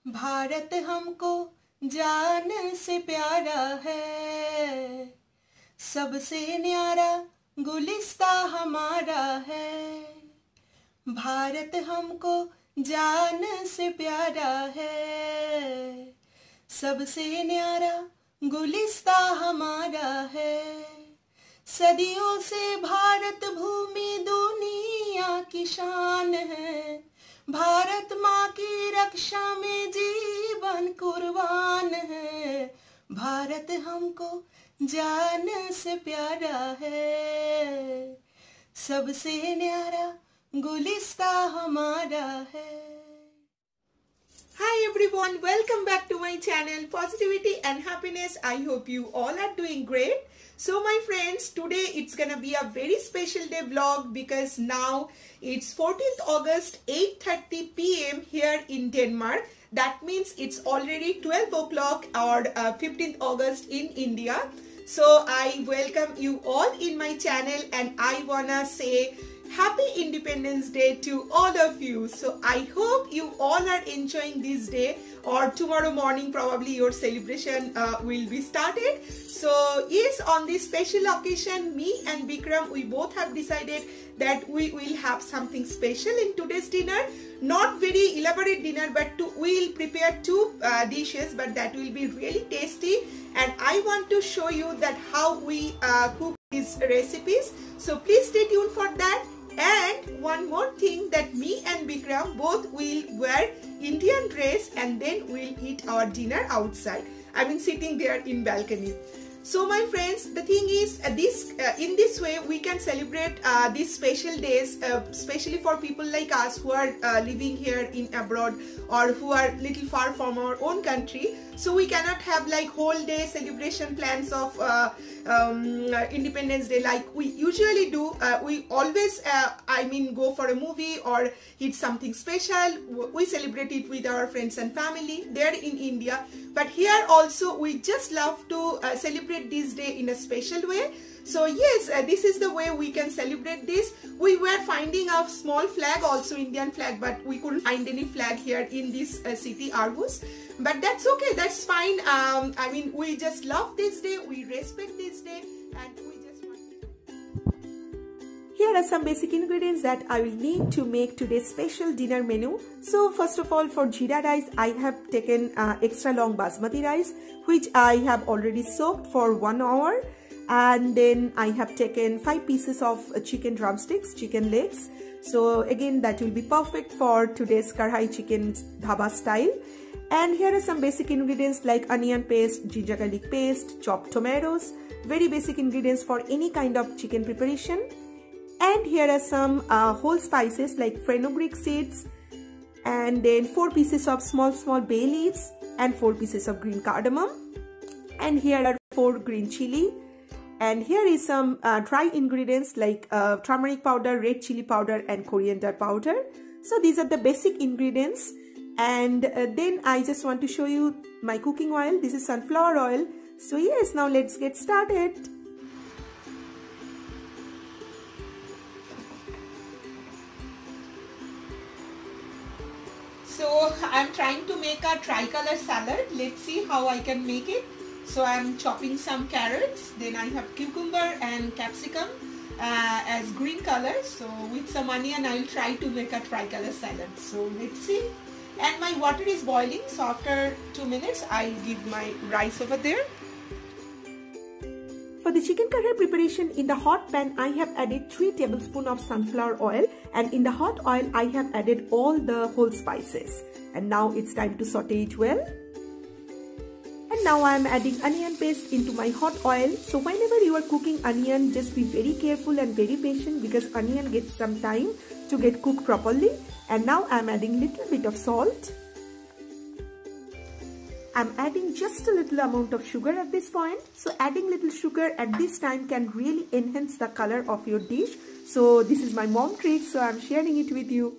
भारत हमको जान से प्यारा है, सबसे न्यारा गुलिस्ता हमारा है। भारत हमको जान से प्यारा है, सबसे न्यारा गुलिस्ता हमारा है। सदियों से भारत भूमि दुनिया की शान है, भारत माँ की रक्षा में जीवन कुर्बान है। भारत हमको जान से प्यारा है, सबसे न्यारा गुलिस्ता हमारा है। Hi everyone, welcome back to my channel Positivity and Happiness. I hope you all are doing great. So my friends, today it's gonna be a very special day vlog because now it's 14th August 8:30 p.m. here in Denmark. That means it's already 12 o'clock or 15th August in India. So I welcome you all in my channel and I wanna say Happy Independence Day to all of you. So I hope you all are enjoying this day, or tomorrow morning probably your celebration will be started. So yes, on this special occasion, me and Bikram, we both have decided that we will have something special in today's dinner. Not very elaborate dinner, but we'll prepare two dishes, but that will be really tasty. And I want to show you that how we cook these recipes. So please stay tuned for that. And one more thing, that me and Bikram both will wear Indian dress and then we'll eat our dinner outside. I mean sitting there in balcony. So my friends, the thing is in this way we can celebrate these special days, especially for people like us who are living here in abroad or who are little far from our own country. So we cannot have like whole day celebration plans of Independence Day like we usually do. We always I mean go for a movie or eat something special. We celebrate it with our friends and family there in India. But here also we just love to celebrate this day in a special way. So yes, this is the way we can celebrate this. We were finding a small flag, also Indian flag, but we couldn't find any flag here in this city, Aarhus. But that's okay, that's fine. I mean, we just love this day, we respect this day, and we just want to... Here are some basic ingredients that I will need to make today's special dinner menu. So first of all, for jeera rice, I have taken extra long basmati rice, which I have already soaked for 1 hour. And then I have taken 5 pieces of chicken drumsticks, chicken legs. So again, that will be perfect for today's Karahi chicken dhaba style. And here are some basic ingredients like onion paste, ginger garlic paste, chopped tomatoes. Very basic ingredients for any kind of chicken preparation. And here are some whole spices like fenugreek seeds. And then 4 pieces of small bay leaves and 4 pieces of green cardamom. And here are 4 green chili. And here is some dry ingredients like turmeric powder, red chili powder and coriander powder. So these are the basic ingredients. And then I just want to show you my cooking oil. This is sunflower oil. So yes, now let's get started. So I'm trying to make a tricolor salad. Let's see how I can make it. So I'm chopping some carrots, then I have cucumber and capsicum as green color. So with some onion I will try to make a tricolor salad. So let's see. And my water is boiling, so after 2 minutes I'll give my rice over there. For the chicken curry preparation, in the hot pan I have added 3 tablespoons of sunflower oil, and in the hot oil I have added all the whole spices. And now it's time to saute it well. And now I am adding onion paste into my hot oil. So whenever you are cooking onion, just be very careful and very patient because onion gets some time to get cooked properly. And now I am adding little bit of salt. I am adding just a little amount of sugar at this point. So adding little sugar at this time can really enhance the color of your dish. So this is my mom trick, so I am sharing it with you.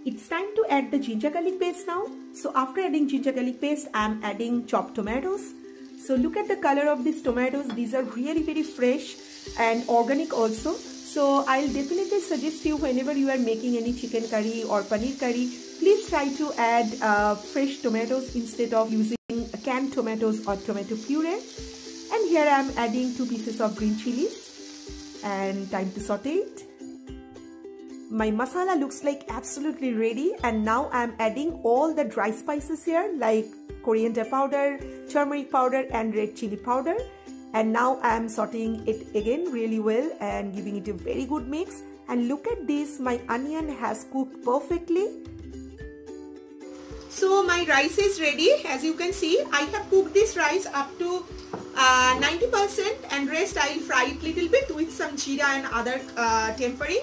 It's time to add the ginger garlic paste now. So after adding ginger garlic paste, I am adding chopped tomatoes. So look at the color of these tomatoes. These are really very fresh and organic also. So I'll definitely suggest you, whenever you are making any chicken curry or paneer curry, please try to add fresh tomatoes instead of using canned tomatoes or tomato puree. And here I am adding 2 pieces of green chilies, and time to saute it. My masala looks like absolutely ready, and now I am adding all the dry spices here like coriander powder, turmeric powder and red chili powder. And now I am sauteing it again really well and giving it a very good mix. And look at this, my onion has cooked perfectly. So my rice is ready. As you can see, I have cooked this rice up to 90%, and rest I will fry it little bit with some jeera and other tempering.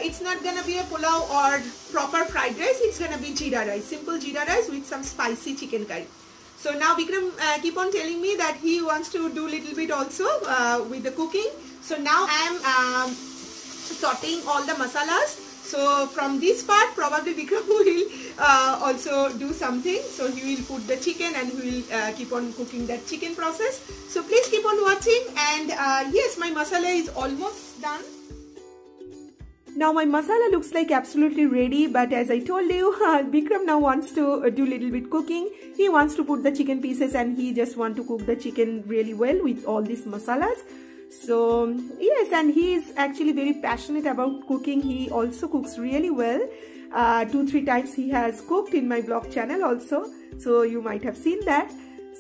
It's not gonna be a pulao or proper fried rice, it's gonna be jeera rice, simple jeera rice with some spicy chicken curry. So now Vikram keep on telling me that he wants to do little bit also with the cooking. So now I am sauteing all the masalas. So from this part probably Vikram will also do something. So he will put the chicken and he will keep on cooking that chicken process. So please keep on watching. And yes, my masala is almost done. Now my masala looks like absolutely ready, but as I told you, Vikram now wants to do little bit cooking. He wants to put the chicken pieces and he just want to cook the chicken really well with all these masalas. So yes, and he is actually very passionate about cooking. He also cooks really well. 2-3 times he has cooked in my vlog channel also. So you might have seen that.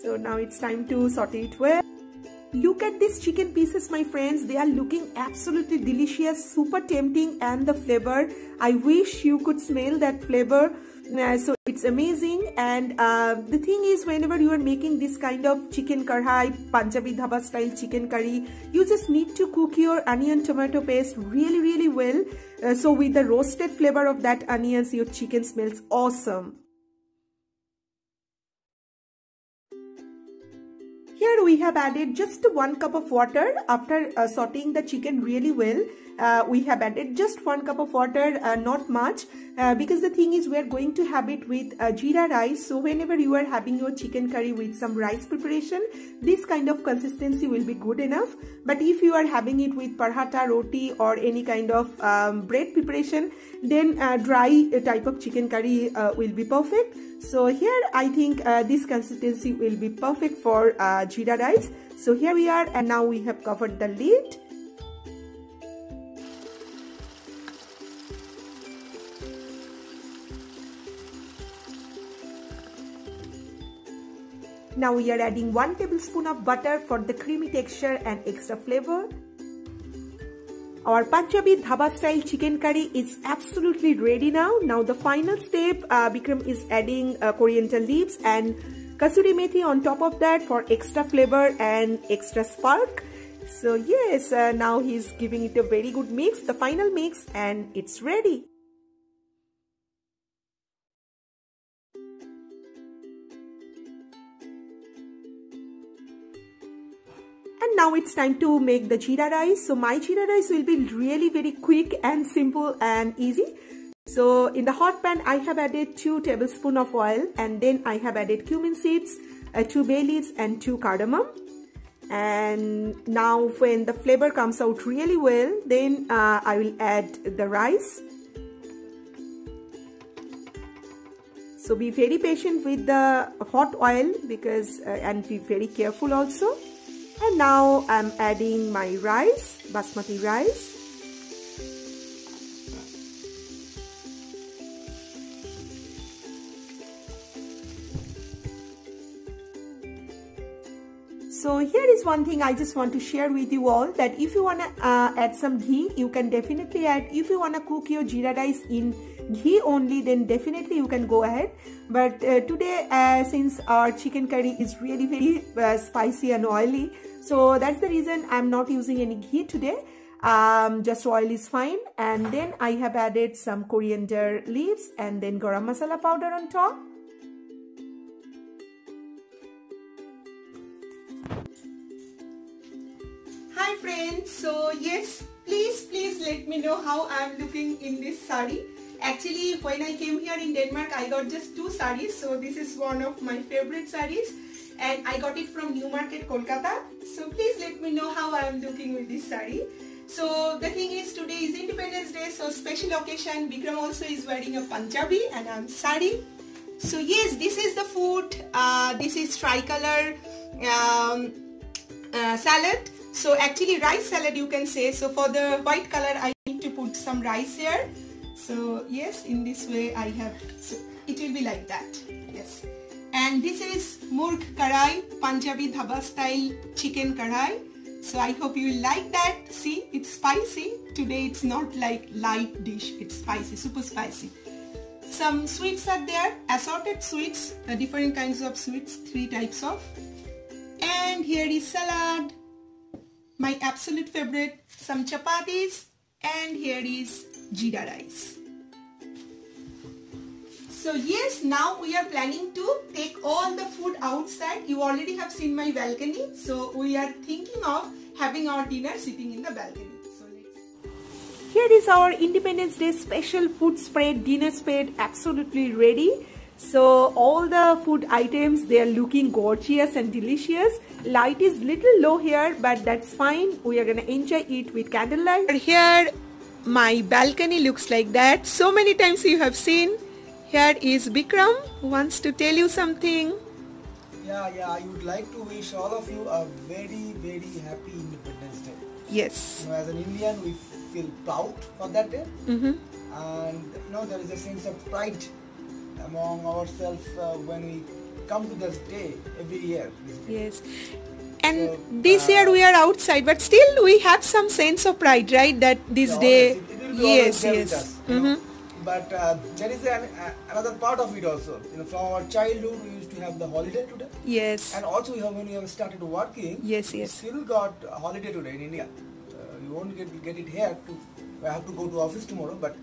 So now it's time to saute it well. Look at these chicken pieces, my friends. They are looking absolutely delicious, super tempting, and the flavor, I wish you could smell that flavor. So it's amazing. And the thing is, whenever you are making this kind of chicken karahai, Panjabi dhaba style chicken curry, you just need to cook your onion tomato paste really well. So with the roasted flavor of that onions, your chicken smells awesome. Here we have added just 1 cup of water. After sauteing the chicken really well, we have added just 1 cup of water, not much, because the thing is we are going to have it with jeera rice. So whenever you are having your chicken curry with some rice preparation, this kind of consistency will be good enough. But if you are having it with paratha, roti or any kind of bread preparation, then dry type of chicken curry will be perfect. So here I think this consistency will be perfect for jeera rice. So here we are, and now we have covered the lid. Now we are adding 1 tablespoon of butter for the creamy texture and extra flavor. Our Panjabi dhaba style chicken curry is absolutely ready now. Now the final step, Vikram is adding coriander leaves and kasuri methi on top of that for extra flavor and extra spark. So yes, now he's giving it a very good mix, the final mix, and it's ready. And now it's time to make the jeera rice. So my jeera rice will be really very quick and simple and easy. So in the hot pan, I have added 2 tablespoons of oil, and then I have added cumin seeds, 2 bay leaves and 2 cardamom. And now when the flavor comes out really well, then I will add the rice. So be very patient with the hot oil, because and be very careful also. And now I'm adding my rice, basmati rice. So here is one thing I just want to share with you all, that if you want to add some ghee, you can definitely add. If you want to cook your jeera rice in ghee only, then definitely you can go ahead. But today, since our chicken curry is really very spicy and oily, so that's the reason I'm not using any ghee today. Just oil is fine. And then I have added some coriander leaves and then garam masala powder on top. Hi friends, so yes, please let me know how I'm looking in this saree. Actually, when I came here in Denmark, I got just 2 sarees. So this is one of my favorite sarees, and I got it from New Market, Kolkata. So please let me know how I am looking with this saree. So the thing is, today is Independence Day, so special occasion. Vikram also is wearing a Panjabi and I'm saree. So yes, this is the food. This is tricolor salad. So actually rice salad you can say. So for the white color I need to put some rice here. So yes, in this way I have, so it will be like that. Yes. And this is murg kadai, Panjabi dhaba style chicken kadai. So I hope you will like that. See, it's spicy. Today it's not like light dish, it's spicy, super spicy. Some sweets are there, assorted sweets, different kinds of sweets, 3 types of. And here is salad, my absolute favorite, some chapatis, and here is jeera rice. So yes, now we are planning to take all the food outside. You already have seen my balcony. So we are thinking of having our dinner sitting in the balcony. So Here is our Independence Day special food spread, dinner spread, absolutely ready. So all the food items, they are looking gorgeous and delicious. Light is little low here, but that's fine. We are gonna enjoy it with candlelight. Here my balcony looks like that. So many times you have seen. Here is Bikram who wants to tell you something. Yeah, I would like to wish all of you a very, very happy Independence Day. Yes. As an Indian, we feel proud for that day. And there is a sense of pride among ourselves when we come to this day every year. Yes. And so, this year we are outside, but still we have some sense of pride, right? That this day, it will be yes. With us, But there is another part of it also. From our childhood, we used to have the holiday today. Yes. And also, when we have started working, yes. we still got a holiday today in India. We won't get it here. I have to go to office tomorrow, but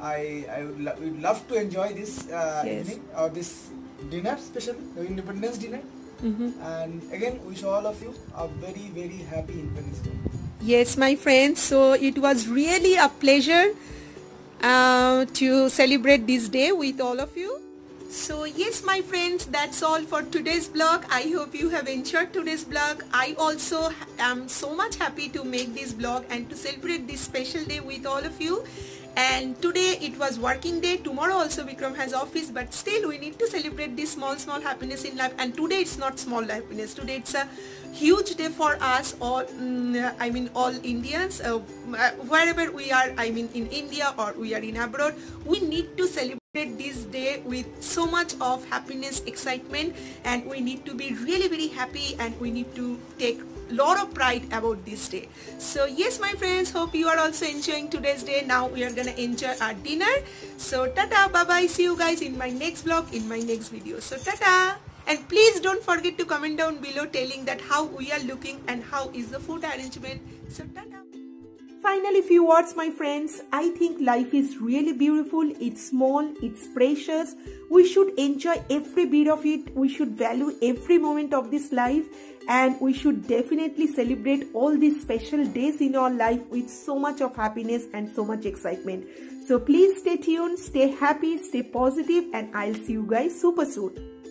I would love to enjoy this evening or this dinner, especially the Independence dinner. And again, wish all of you a very, very happy Independence Day. Yes, my friends. So it was really a pleasure to celebrate this day with all of you. So yes, my friends, that's all for today's vlog. I hope you have enjoyed today's vlog. I also am so much happy to make this vlog and to celebrate this special day with all of you. And today it was working day. Tomorrow also Vikram has office, but still we need to celebrate this small happiness in life. And today it's not small happiness. Today it's a huge day for us all. All Indians, wherever we are. In India or we are in abroad. We need to celebrate this day with so much of happiness, excitement, and we need to be really very happy, and we need to take lot of pride about this day. So yes, my friends, hope you are also enjoying today's day. Now we are gonna enjoy our dinner. So tata, bye bye, see you guys in my next vlog, in my next video. So tata, and please don't forget to comment down below telling that how we are looking and how is the food arrangement. So tata. Finally, few words, my friends. I think life is really beautiful. It's small, it's precious. We should enjoy every bit of it. We should value every moment of this life. And we should definitely celebrate all these special days in our life with so much of happiness and so much excitement. So please stay tuned, stay happy, stay positive, and I'll see you guys super soon.